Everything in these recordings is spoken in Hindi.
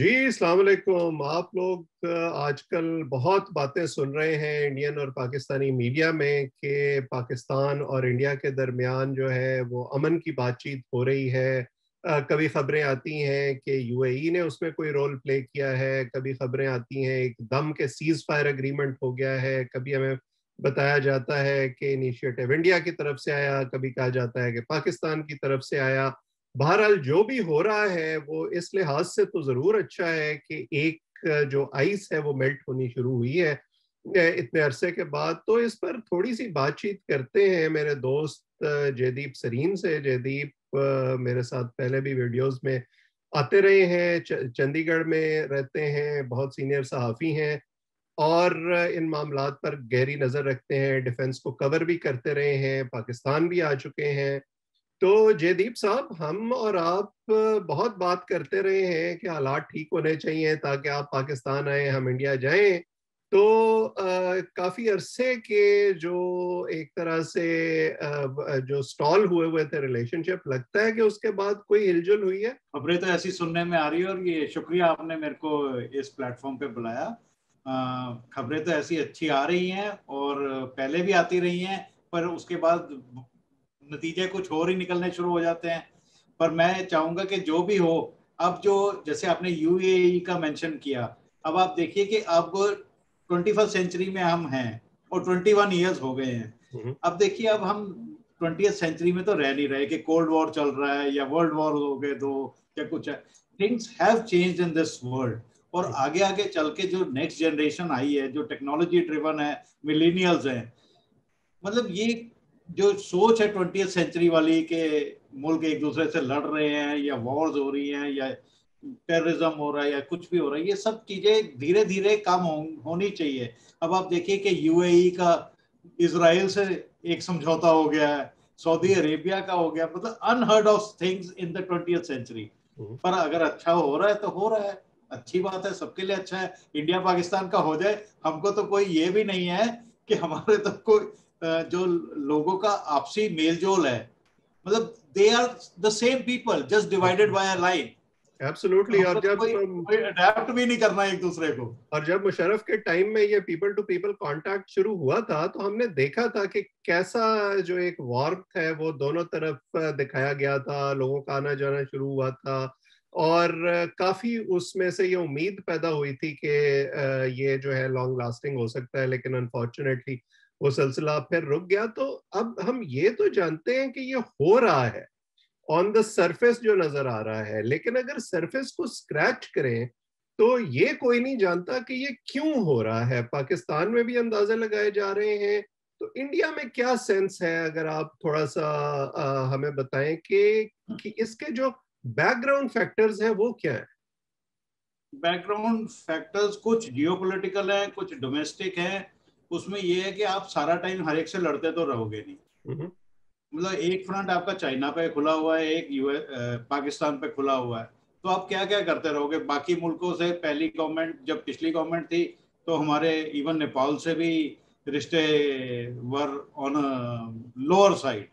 जी अस्सलाम वालेकुम। आप लोग आजकल बहुत बातें सुन रहे हैं इंडियन और पाकिस्तानी मीडिया में कि पाकिस्तान और इंडिया के दरमियान जो है वो अमन की बातचीत हो रही है। कभी खबरें आती हैं कि यूएई ने उसमें कोई रोल प्ले किया है, कभी खबरें आती हैं एकदम के सीज फायर एग्रीमेंट हो गया है, कभी हमें बताया जाता है कि इनिशिएटिव इंडिया की तरफ से आया, कभी कहा जाता है कि पाकिस्तान की तरफ से आया। बहरहाल जो भी हो रहा है वो इस लिहाज से तो जरूर अच्छा है कि एक जो आइस है वो मेल्ट होनी शुरू हुई है इतने अरसे के बाद। तो इस पर थोड़ी सी बातचीत करते हैं मेरे दोस्त जयदीप सरीन से। जयदीप मेरे साथ पहले भी वीडियोस में आते रहे हैं, चंडीगढ़ में रहते हैं, बहुत सीनियर सहाफ़ी हैं और इन मामलात पर गहरी नज़र रखते हैं, डिफेंस को कवर भी करते रहे हैं, पाकिस्तान भी आ चुके हैं। तो जयदीप साहब, हम और आप बहुत बात करते रहे हैं कि हालात ठीक होने चाहिए ताकि आप पाकिस्तान आए, हम इंडिया जाएं। तो काफी अरसे के जो एक तरह से जो स्टॉल हुए हुए थे रिलेशनशिप, लगता है कि उसके बाद कोई हिलजुल हुई है। खबरें तो ऐसी सुनने में आ रही है और ये शुक्रिया आपने मेरे को इस प्लेटफॉर्म पे बुलाया। खबरें तो ऐसी अच्छी आ रही हैं और पहले भी आती रही हैं, पर उसके बाद नतीजे कुछ और ही निकलने शुरू हो जाते हैं। पर मैं चाहूंगा कि जो भी हो, अब जो जैसे आपने यूएई का मेंशन किया, अब आप देखिए कि अब 21st सेंचुरी में हम हैं और 21 ईयर्स हो गए हैं। अब देखिए, अब हम 20th सेंचुरी में तो रह नहीं रहे कि कोल्ड वॉर चल रहा है या वर्ल्ड वॉर हो गए दो या कुछ है। Things have changed in this world. और आगे आगे चल के जो नेक्स्ट जनरेशन आई है, जो टेक्नोलॉजी ड्रिवन है, मिलेनियल्स हैं, मतलब ये जो सोच है 20th सेंचुरी वाली के मुल्क एक दूसरे से लड़ रहे हैं या वॉर्स हो रही हैं या टेररिज्म हो रहा है या कुछ भी हो रहा है, ये सब चीजें धीरे धीरे कम होनी चाहिए। अब आप देखिए कि यूएई का इजराइल से एक समझौता हो गया है, सऊदी अरेबिया का हो गया, मतलब unheard of things in the 20th century. पर अगर अच्छा हो रहा है तो हो रहा है, अच्छी बात है, सबके लिए अच्छा है। इंडिया पाकिस्तान का हो जाए, हमको तो कोई ये भी नहीं है कि हमारे तो कोई जो लोगों का आपसी मेलजोल है, मतलब they are the same people just divided by a line. Absolutely. हमको तो कोई अडेप्ट भी नहीं करना एक दूसरे को। और जब मुशर्रफ के टाइम में ये पीपल टू पीपल कांटेक्ट शुरू हुआ था तो हमने देखा था कि कैसा जो एक वार्मथ है वो दोनों तरफ दिखाया गया था, लोगों का आना जाना शुरू हुआ था और काफी उसमें से ये उम्मीद पैदा हुई थी कि ये जो है लॉन्ग लास्टिंग हो सकता है, लेकिन अनफॉर्चुनेटली वो सिलसिला फिर रुक गया। तो अब हम ये तो जानते हैं कि ये हो रहा है, ऑन द सरफेस जो नजर आ रहा है, लेकिन अगर सरफेस को स्क्रैच करें तो ये कोई नहीं जानता कि ये क्यों हो रहा है। पाकिस्तान में भी अंदाजे लगाए जा रहे हैं, तो इंडिया में क्या सेंस है, अगर आप थोड़ा सा हमें बताएं कि इसके जो बैकग्राउंड फैक्टर्स हैं वो क्या है। बैकग्राउंड फैक्टर्स कुछ जियोपॉलिटिकल है, कुछ डोमेस्टिक है। उसमें यह है कि आप सारा टाइम हर एक से लड़ते तो रहोगे नहीं। मतलब एक फ्रंट आपका चाइना पे खुला हुआ है, एक यूएस पाकिस्तान पे खुला हुआ है, तो आप क्या क्या करते रहोगे बाकी मुल्कों से। पहली गवर्नमेंट, जब पिछली गवर्नमेंट थी, तो हमारे इवन नेपाल से भी रिश्ते were on lower side.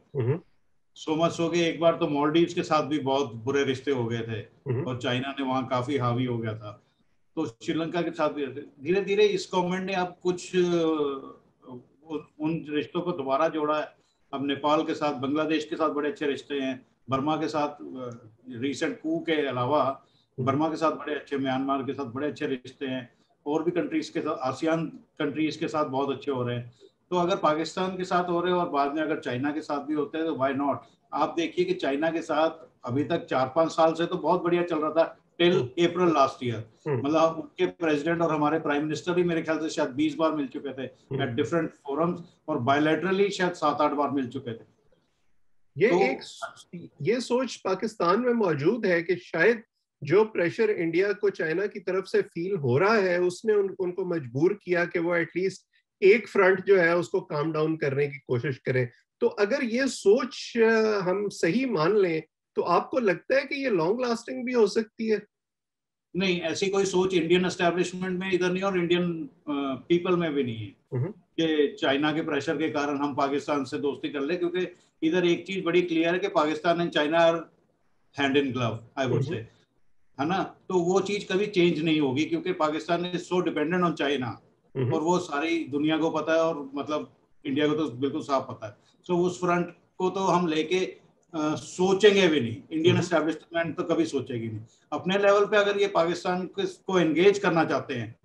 So much हो गए, एक बार तो मॉलडीव्स के साथ भी बहुत बुरे रिश्ते हो गए थे और चाइना ने वहां काफी हावी हो गया था। तो श्रीलंका के साथ भी धीरे धीरे इस गवर्नमेंट ने अब कुछ उन रिश्तों को दोबारा जोड़ा है। अब नेपाल के साथ, बांग्लादेश के साथ बड़े अच्छे रिश्ते हैं, बर्मा के साथ रिसेंट कू के अलावा बर्मा के साथ बड़े अच्छे, म्यांमार के साथ बड़े अच्छे रिश्ते हैं, और भी कंट्रीज के साथ, आसियान कंट्रीज के साथ बहुत अच्छे हो रहे हैं। तो अगर पाकिस्तान के साथ हो रहे हैं और बाद में अगर चाइना के साथ भी होते हैं तो वाई नॉट। आप देखिए कि चाइना के साथ अभी तक 4-5 साल से तो बहुत बढ़िया चल रहा था, टिल अप्रैल लास्ट ईयर। मतलब उनके प्रेसिडेंट और हमारे प्राइम मिनिस्टर भी मेरे ख्याल से शायद 20 बार मिल चुके थे एट डिफरेंट फोरम्स, और बायलैटरली शायद 7-8 बार मिल चुके थे। ये तो एक ये सोच पाकिस्तान में मौजूद है कि शायद जो प्रेशर इंडिया को चाइना की तरफ से फील हो रहा है उसने उनको मजबूर किया कि वो एटलीस्ट एक फ्रंट जो है उसको काम डाउन करने की कोशिश करें। तो अगर ये सोच हम सही मान लें तो आपको लगता है कि ये लॉन्ग लास्टिंग भी हो सकती है? नहीं, ऐसी कोई सोच इंडियन एस्टेब्लिशमेंट में इधर नहीं और इंडियन पीपल में भी नहीं है कि चाइना के प्रेशर के कारण हम पाकिस्तान से दोस्ती कर ले, क्योंकि इधर एक चीज बड़ी क्लियर है कि Pakistan and China are hand in glove, I would say. है ना, तो वो चीज कभी चेंज नहीं होगी, क्योंकि Pakistan is so dependent on China, और वो सारी दुनिया को पता है, और मतलब इंडिया को तो बिल्कुल साफ पता है। सो उस फ्रंट को तो हम लेके सोचेंगे भी नहीं, इंडियन एस्टेब्लिशमेंट तो कभी सोचेगी नहीं। अपने लेवल पे अगर ये पाकिस्तान को एंगेज करना चाहते हैं,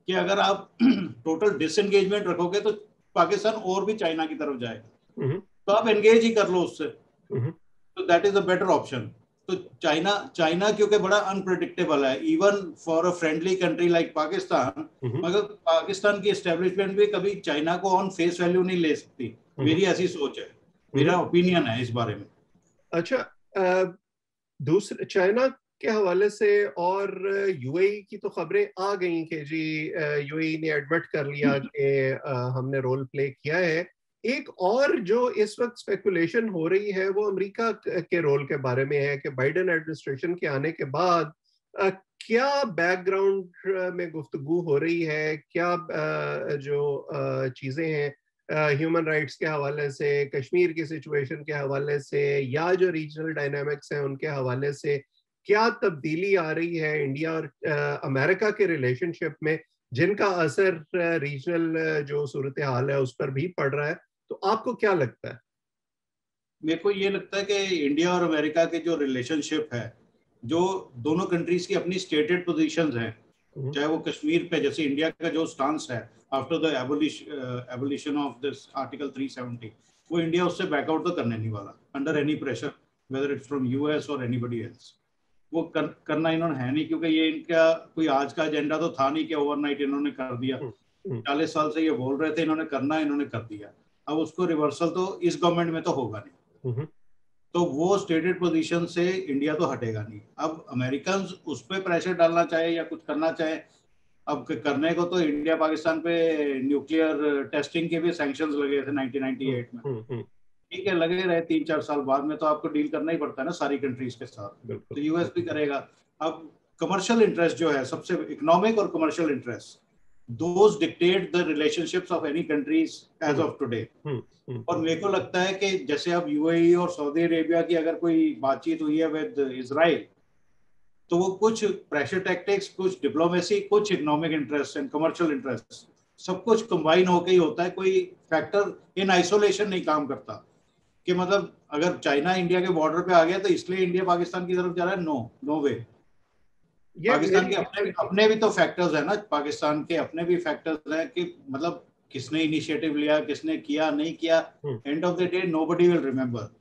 कि अगर आप टोटल डिसएंगेजमेंट रखोगे तो पाकिस्तान और भी चाइना की तरफ जाएगा, तो आप एंगेज ही कर लो उससे, तो that is a better option. तो चाइना चाइना क्योंकि बड़ा अनप्रिडिक्टेबल है, even for a friendly country like Pakistan, मगर पाकिस्तान की एस्टेब्लिशमेंट भी कभी चाइना को ऑन फेस वैल्यू नहीं ले सकती। मेरी ऐसी सोच है, मेरा ओपिनियन है इस बारे में। अच्छा, दूसरे चाइना के हवाले से और यूएई की तो खबरें आ गई कि जी यूएई ने एडमिट कर लिया कि हमने रोल प्ले किया है। एक और जो इस वक्त स्पेकुलेशन हो रही है वो अमेरिका के रोल के बारे में है कि बाइडेन एडमिनिस्ट्रेशन के आने के बाद क्या बैकग्राउंड में गुफ्तगू हो रही है, क्या जो चीजें हैं ह्यूमन राइट्स के हवाले से, कश्मीर की सिचुएशन के हवाले से, या जो रीजनल डायनामिक्स हैं उनके हवाले से क्या तब्दीली आ रही है इंडिया और अमेरिका के रिलेशनशिप में, जिनका असर रीजनल जो सूरत हाल है उस पर भी पड़ रहा है। तो आपको क्या लगता है? मेरे को ये लगता है कि इंडिया और अमेरिका के जो रिलेशनशिप है, जो दोनों कंट्रीज की अपनी स्टेटेड पोजीशंस हैं, चाहे वो कश्मीर पे जैसे इंडिया का जो स्टांस है after the abolition of this article 370, वो इंडिया उससे बैकआउट तो करने नहीं वाला under any pressure, whether it's from US और एनीबडी एल्स। वो करना इन्होंने है नहीं, क्योंकि ये इनका कोई आज का एजेंडा तो था नहीं कि ओवरनाइट इन्होंने कर दिया। 40 साल से ये बोल रहे थे इन्होंने करना, इन्होंने कर दिया। अब उसको रिवर्सल तो इस गवर्नमेंट में तो होगा नहीं, तो वो स्टेटेड पोजीशन से इंडिया तो हटेगा नहीं। अब अमेरिकन उस पर प्रेशर डालना चाहे या कुछ करना चाहे, अब करने को तो इंडिया पाकिस्तान पे न्यूक्लियर टेस्टिंग के भी सैंक्शंस लगे थे 1998 में, ठीक है, लगे रहे 3-4 साल, बाद में तो आपको डील करना ही पड़ता है ना सारी कंट्रीज के साथ, तो यूएस भी करेगा। अब कमर्शियल इंटरेस्ट जो है, सबसे इकोनॉमिक और commercial interest, those dictate the relationships of any countries as of today. और मेरे को लगता है कि जैसे अब यूएई और सऊदी अरेबिया की अगर कोई बातचीत हुई है विद इजराइल, तो वो कुछ प्रेशर टैक्टिक्स, कुछ डिप्लोमेसी, कुछ economic interest and commercial interest, सब कुछ कंबाइन होकर ही होता है। कोई फैक्टर इन आइसोलेशन नहीं काम करता, कि मतलब अगर चाइना इंडिया के बॉर्डर पे आ गया तो इसलिए इंडिया पाकिस्तान की तरफ जा रहा है, नो नो वे। पाकिस्तान के अपने भी तो फैक्टर्स है ना, पाकिस्तान के अपने भी फैक्टर्स हैं, कि मतलब किसने इनिशिएटिव लिया, किसने किया नहीं किया, end of the day nobody will remember.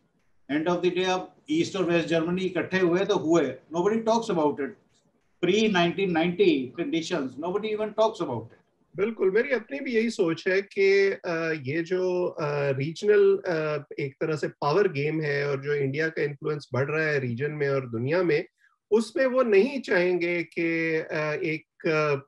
End of the day अब ईस्ट और वेस्ट जर्मनी इकट्ठे हुए तो हुए, nobody talks about it. Pre 1990 conditions, nobody even talks about it. बिल्कुल, मेरी अपनी भी यही सोच है कि ये जो रीजनल एक तरह से पावर गेम है और जो इंडिया का इन्फ्लुएंस बढ़ रहा है रीजन में और दुनिया में, उसमें वो नहीं चाहेंगे कि एक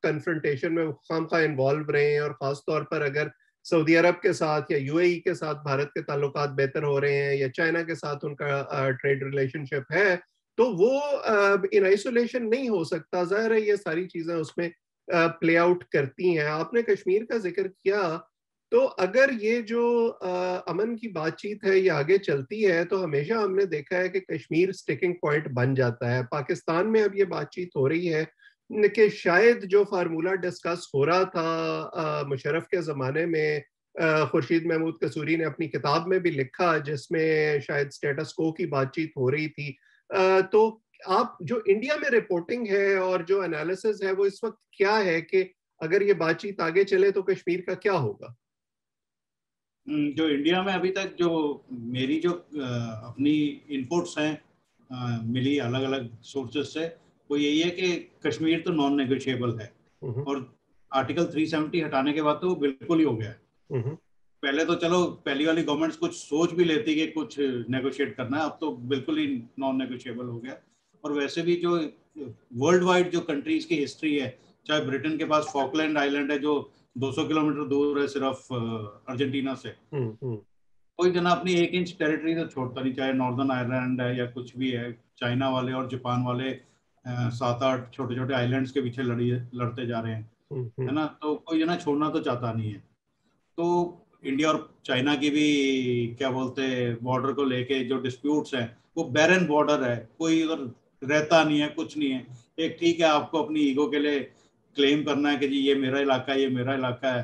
कन्फ्रंटेशन में खामखा इन्वॉल्व रहें। और ख़ास तौर पर अगर सऊदी अरब के साथ या यूएई के साथ भारत के ताल्लुकात बेहतर हो रहे हैं या चाइना के साथ उनका ट्रेड रिलेशनशिप है, तो वो इन आइसोलेशन नहीं हो सकता। ज़ाहिर है ये सारी चीज़ें उसमें प्ले आउट करती हैं। आपने कश्मीर का जिक्र किया, तो अगर ये जो अमन की बातचीत है ये आगे चलती है तो हमेशा हमने देखा है कि कश्मीर स्टिकिंग पॉइंट बन जाता है। पाकिस्तान में अब ये बातचीत हो रही है कि शायद जो फार्मूला डिस्कस हो रहा था मुशर्रफ के ज़माने में, खुर्शीद महमूद कसूरी ने अपनी किताब में भी लिखा जिसमें शायद स्टेटस को की बातचीत हो रही थी। तो आप जो इंडिया में रिपोर्टिंग है और जो एनालिसिस है वो इस वक्त क्या है कि अगर ये बातचीत आगे चले तो कश्मीर का क्या होगा? जो इंडिया में अभी तक जो मेरी जो अपनी इनपुट्स हैं मिली अलग अलग सोर्सेज से, वो यही है कि कश्मीर तो नॉन नेगोशिएबल है, और आर्टिकल 370 हटाने के बाद तो वो बिल्कुल ही हो गया है। पहले तो चलो पहली वाली गवर्नमेंट्स कुछ सोच भी लेती कि कुछ नेगोशिएट करना है, अब तो बिल्कुल ही नॉन नेगोशिएबल हो गया। और वैसे भी जो वर्ल्ड वाइड जो कंट्रीज की हिस्ट्री है, चाहे ब्रिटेन के पास फॉकलैंड आइलैंड है जो 200 किलोमीटर दूर है सिर्फ अर्जेंटीना से, कोई जना अपनी 1 इंच टेरिटरी तो छोड़ता नहीं, चाहे नॉर्दर्न आयरलैंड है या कुछ भी है। चाइना वाले और जापान वाले 7-8 छोटे छोटे आइलैंड्स के पीछे लड़ते जा रहे हैं, है ना, तो कोई जना छोड़ना तो चाहता नहीं है। तो इंडिया और चाइना की भी क्या बोलते हैं बॉर्डर को लेके जो डिस्प्यूट्स हैं, वो बैरन बॉर्डर है, कोई अगर रहता नहीं है, कुछ नहीं है। एक ठीक है, आपको अपनी ईगो के लिए क्लेम करना है कि जी ये मेरा इलाका है, ये मेरा इलाका है,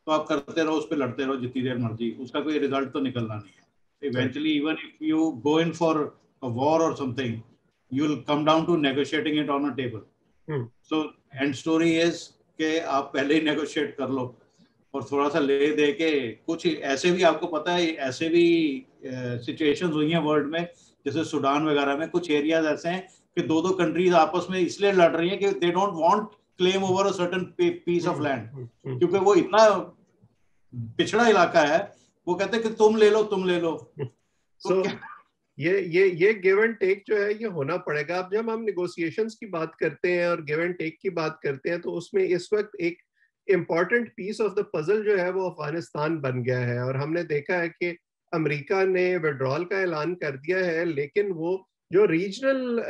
तो आप करते रहो, उस पर लड़ते रहो जितनी देर मर्जी, उसका कोई रिजल्ट तो निकलना नहीं है। Eventually even if you go in for a war और something, you will come down to negotiating it on a table. So end story is कि आप पहले ही नेगोशिएट कर लो और थोड़ा सा ले दे के। कुछ ऐसे भी आपको पता है, ऐसे भी सिचुएशंस हुई हैं वर्ल्ड में, जैसे सूडान वगैरह में कुछ एरियाज ऐसे हैं कि दो दो कंट्रीज आपस में इसलिए लड़ रही हैं कि they don't want claim over a certain piece of land, क्योंकि वो इतना पिछड़ा इलाका है, वो कहते हैं कि तुम ले लो, तुम ले लो। तो ये गिव एंड टेक जो है ये होना पड़ेगा। अब जब हम निगोशिएशंस की बात करते हैं और गिव एंड टेक की बात करते हैं, तो उसमें इस वक्त एक important piece of the puzzle जो है वो अफगानिस्तान बन गया है। और हमने देखा है कि अमेरिका ने विड्रॉल का ऐलान कर दिया है, लेकिन वो जो रीजनल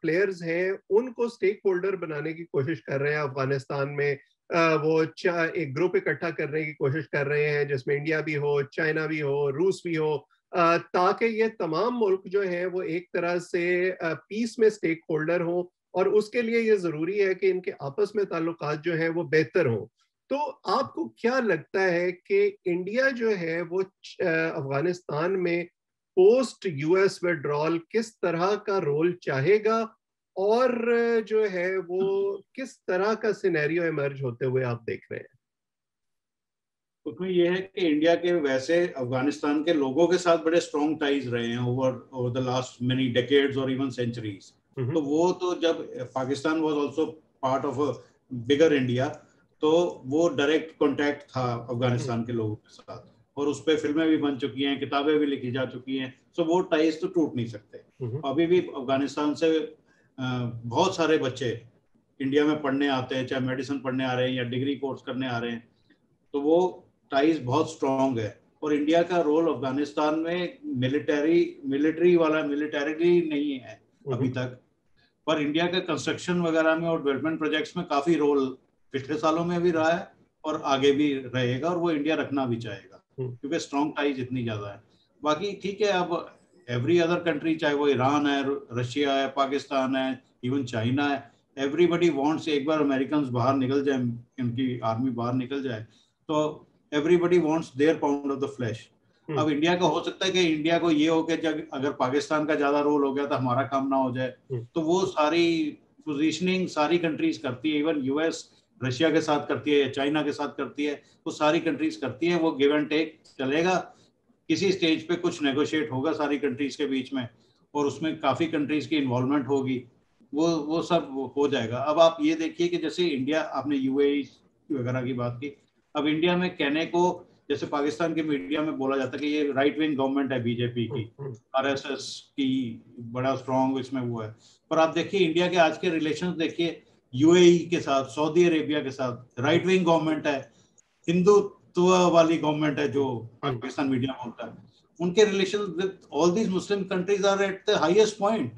प्लेयर्स हैं उनको स्टेक होल्डर बनाने की कोशिश कर रहे हैं अफगानिस्तान में। वो एक ग्रुप इकट्ठा करने की कोशिश कर रहे हैं जिसमें इंडिया भी हो, चाइना भी हो, रूस भी हो, ताकि ये तमाम मुल्क जो हैं वो एक तरह से पीस में स्टेक होल्डर हो। और उसके लिए ये जरूरी है कि इनके आपस में ताल्लुकात जो हैं वो बेहतर हो। तो आपको क्या लगता है कि इंडिया जो है वो अफगानिस्तान में पोस्ट यूएस विड्रॉल किस तरह का रोल चाहेगा, और जो है वो किस तरह का सिनेरियो इमर्ज होते हुए आप देख रहे हैं? उसमें यह है कि इंडिया के वैसे अफगानिस्तान के लोगों के साथ बड़े स्ट्रॉन्ग टाइज रहे हैं over the last many decades और इवन सेंचुरीज। तो वो तो जब Pakistan was also part of a bigger India, तो वो डायरेक्ट कांटेक्ट था अफगानिस्तान के लोगों के साथ, और उस पर फिल्में भी बन चुकी हैं, किताबें भी लिखी जा चुकी हैं। सो वो टाइज तो टूट नहीं सकते। अभी भी अफगानिस्तान से बहुत सारे बच्चे इंडिया में पढ़ने आते हैं, चाहे मेडिसिन पढ़ने आ रहे हैं या डिग्री कोर्स करने आ रहे हैं, तो वो टाइज बहुत स्ट्रॉन्ग है। और इंडिया का रोल अफगानिस्तान में मिलिट्री नहीं है अभी तक, पर इंडिया के कंस्ट्रक्शन वगैरह में और डेवलपमेंट प्रोजेक्ट्स में काफी रोल पिछले सालों में भी रहा है और आगे भी रहेगा, और वो इंडिया रखना भी चाहेगा क्योंकि स्ट्रॉन्ग टाइज इतनी ज्यादा है। बाकी ठीक है, अब एवरी अदर कंट्री, चाहे वो ईरान है, रशिया है, पाकिस्तान है, इवन चाइना है, एवरीबडी वांट्स एक बार अमेरिकन बाहर निकल जाए, इनकी आर्मी बाहर निकल जाए, तो everybody wants their pound of the flesh. अब इंडिया का हो सकता है कि इंडिया को ये हो कि जब अगर पाकिस्तान का ज्यादा रोल हो गया तो हमारा काम ना हो जाए, तो वो सारी पोजीशनिंग सारी कंट्रीज करती है, इवन यूएस रशिया के साथ करती है या चाइना के साथ करती है, वो सारी कंट्रीज करती है। वो गिव एंड टेक चलेगा, किसी स्टेज पे कुछ नेगोशिएट होगा सारी कंट्रीज के बीच में, और उसमें काफी कंट्रीज की इन्वॉल्वमेंट होगी, वो सब हो जाएगा। अब आप ये देखिए कि जैसे इंडिया, आपने यूएई वगैरह की बात की, अब इंडिया में कहने को, जैसे पाकिस्तान के मीडिया में बोला जाता है कि ये राइट विंग गवर्नमेंट है बीजेपी की, आरएसएस की बड़ा स्ट्रॉन्ग इसमें वो है, पर आप देखिए इंडिया के आज के रिलेशंस देखिए यूएई के साथ, सऊदी अरेबिया के साथ, राइट विंग गवर्नमेंट है, हिंदुत्व वाली गवर्नमेंट है जो पाकिस्तान मीडिया में होता है, उनके relation with all these Muslim countries are at the highest point.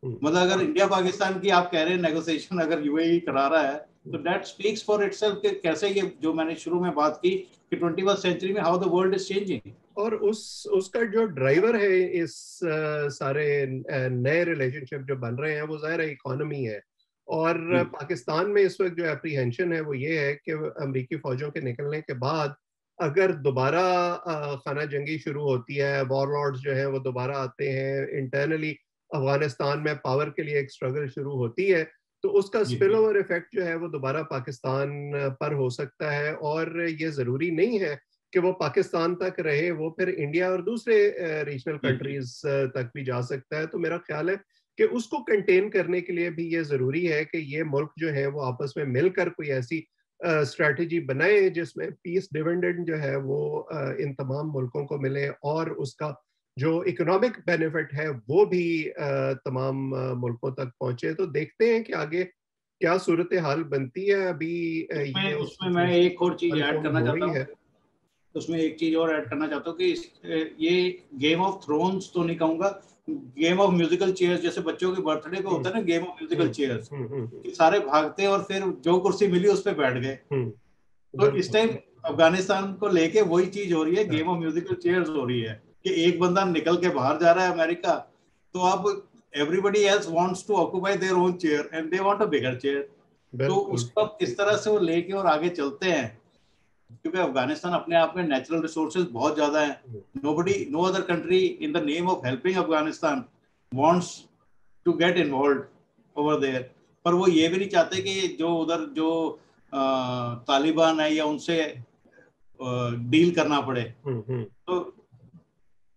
मतलब अगर इंडिया पाकिस्तान की आप कह रहे हैं नेगोशिएशन अगर यूएई करा रहा है, तो दैट स्पीक्स फॉर इटसेल्फ कि कैसे ये जो मैंने शुरू में बात की कि 21वीं सेंचुरी में how the world is changing. और उसका जो ड्राइवर है इस सारे नए रिलेशनशिप जो बन रहे हैं वो जाहिर है इकोनॉमी है। और पाकिस्तान में इस वक्त जो एप्रीहेंशन है वो ये है कि अमेरिकी फौजों के निकलने के बाद अगर दोबारा खाना जंगी शुरू होती है, वॉरलॉर्ड्स जो हैं वो दोबारा आते हैं, इंटरनली अफगानिस्तान में पावर के लिए एक स्ट्रगल शुरू होती है, तो उसका स्पिल ओवर इफेक्ट जो है वो दोबारा पाकिस्तान पर हो सकता है। और ये ज़रूरी नहीं है कि वो पाकिस्तान तक रहे, वो फिर इंडिया और दूसरे रीजनल कंट्रीज तक भी जा सकता है। तो मेरा ख्याल है कि उसको कंटेन करने के लिए भी ये ज़रूरी है कि ये मुल्क जो है वो आपस में मिलकर कोई ऐसी स्ट्रैटेजी बनाए जिसमें पीस डिविडेंड जो है वो इन तमाम मुल्कों को मिले, और उसका जो इकोनॉमिक बेनिफिट है वो भी तमाम मुल्कों तक पहुंचे। तो देखते हैं कि आगे क्या सूरत हाल बनती है। अभी उसमें मैं एक और चीज ऐड करना चाहता हूँ, उसमें एक चीज और ऐड करना चाहता हूँ कि ये गेम ऑफ थ्रोन्स तो नहीं कहूंगा, गेम ऑफ म्यूजिकल चेयर्स, जैसे बच्चों के बर्थडे पे होता है ना गेम ऑफ म्यूजिकल चेयर्स, सारे भागते और फिर जो कुर्सी मिली उस पर बैठ गए। तो इस टाइम अफगानिस्तान को लेके वही चीज हो रही है, गेम ऑफ म्यूजिकल चेयर्स हो रही है कि एक बंदा निकल के बाहर जा रहा है अमेरिका, तो अब everybody else wants to occupy their own chair and they want a bigger chair. तो उसको इस तरह से वो लेके और आगे चलते हैं, क्योंकि अफगानिस्तान अपने आप में नेचुरल रिसोर्सेज बहुत ज्यादा हैं. No other country in the name of helping Afghanistan wants to get involve over there. पर वो ये भी नहीं चाहते कि जो उधर जो तालिबान है या उनसे डील करना पड़े. तो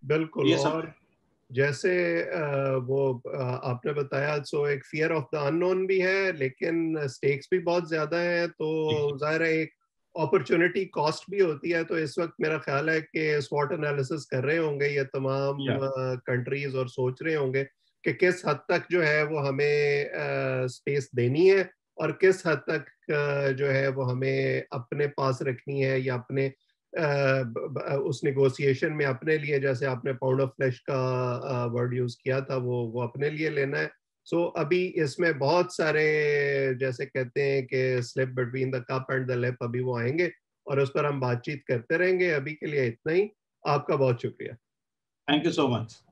बिल्कुल. और जैसे वो आपने बताया, सो एक फियर ऑफ द अननोन भी है, लेकिन स्टेक्स भी बहुत ज्यादा है. तो जाहिर है एक अपॉर्चुनिटी कॉस्ट भी होती है. तो इस वक्त मेरा ख्याल है कि स्वॉट एनालिसिस कर रहे होंगे ये तमाम कंट्रीज और सोच रहे होंगे कि किस हद तक जो है वो हमें स्पेस देनी है और किस हद तक जो है वो हमें अपने पास रखनी है या अपने उस नेगोशिएशन में अपने लिए, जैसे आपने पाउंड ऑफ फ्लेश का वर्ड यूज किया था, वो अपने लिए लेना है. सो अभी इसमें बहुत सारे, जैसे कहते हैं कि slip between the cup and the lip, अभी वो आएंगे और उस पर हम बातचीत करते रहेंगे. अभी के लिए इतना ही. आपका बहुत शुक्रिया. Thank you so much.